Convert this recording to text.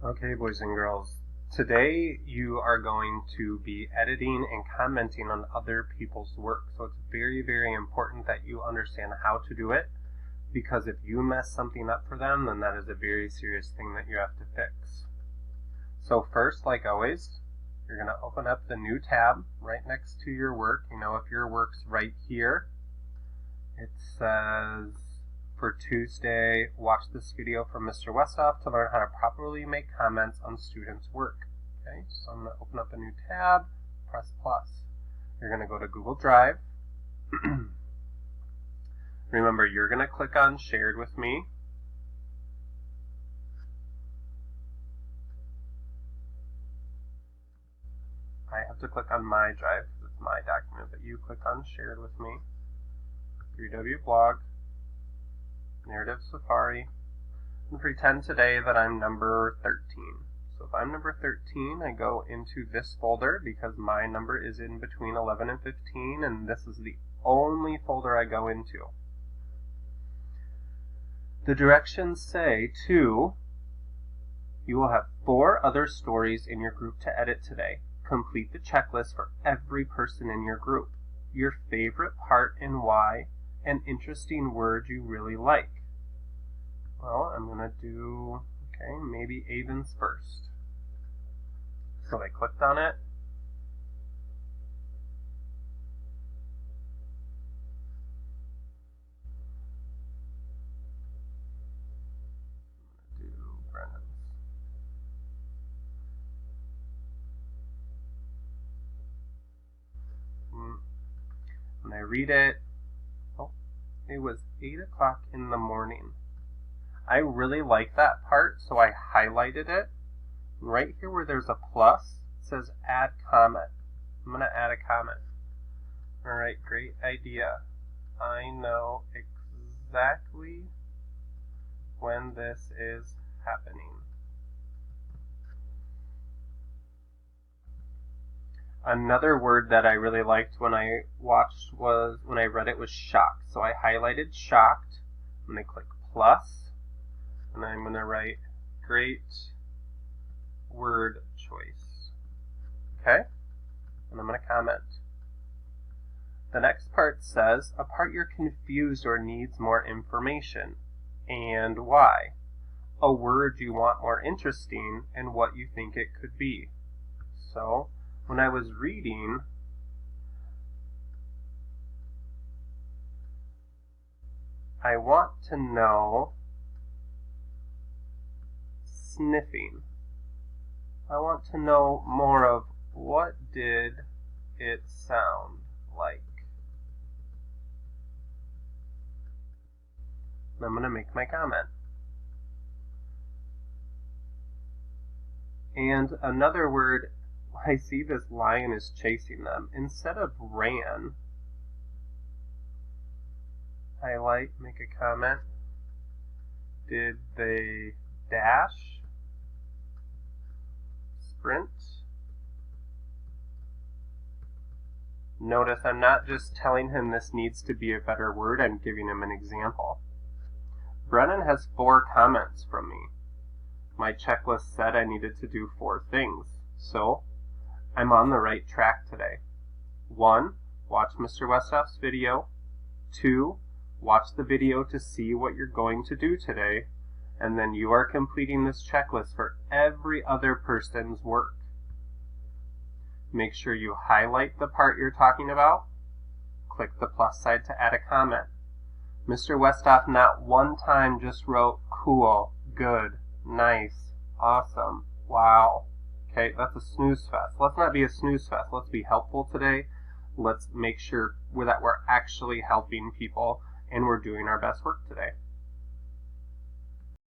Okay, boys and girls, today you are going to be editing and commenting on other people's work. So it's very, very important that you understand how to do it, because if you mess something up for them, then that is a very serious thing that you have to fix. So first, like always, you're going to open up the new tab right next to your work. You know, if your work's right here, it says, for Tuesday, watch this video from Mr. Westhoff to learn how to properly make comments on students' work. Okay, so I'm going to open up a new tab, press plus. You're going to go to Google Drive. Remember, you're going to click on Shared with Me. I have to click on My Drive because it's my document, but you click on Shared with Me. 3W Blog. Narrative Safari, and pretend today that I'm number 13. So if I'm number 13, I go into this folder because my number is in between 11 and 15, and this is the only folder I go into. The directions say you will have 4 other stories in your group to edit today. Complete the checklist for every person in your group. Your favorite part and why, an interesting word you really like. Well, I'm going to do, maybe Avens first. So I clicked on it. Do Brennan's. When I read it, it was 8 o'clock in the morning. I really like that part, so I highlighted it. Right here where there's a plus, it says add comment. I'm going to add a comment. Alright, great idea. I know exactly when this is happening. Another word that I really liked when I read it was shocked. So I highlighted shocked. I'm going to click plus, and I'm going to write great word choice. Okay? And I'm going to comment. The next part says a part you're confused or needs more information, and why. A word you want more interesting, and what you think it could be. So when I was reading, I want to know sniffing. I want to know more of what did it sound like. I'm going to make my comment. And another word, I see this lion is chasing them. Instead of ran, highlight, make a comment. Did they dash? Sprint? Notice I'm not just telling him this needs to be a better word, I'm giving him an example. Brennan has 4 comments from me. My checklist said I needed to do 4 things, so I'm on the right track today. 1, watch Mr. Westhoff's video. 2, watch the video to see what you're going to do today. And then you are completing this checklist for every other person's work. Make sure you highlight the part you're talking about. Click the plus side to add a comment. Mr. Westhoff not one time just wrote cool, good, nice, awesome, wow. Okay, that's a snooze fest. Let's not be a snooze fest. Let's be helpful today. Let's make sure that we're actually helping people and we're doing our best work today.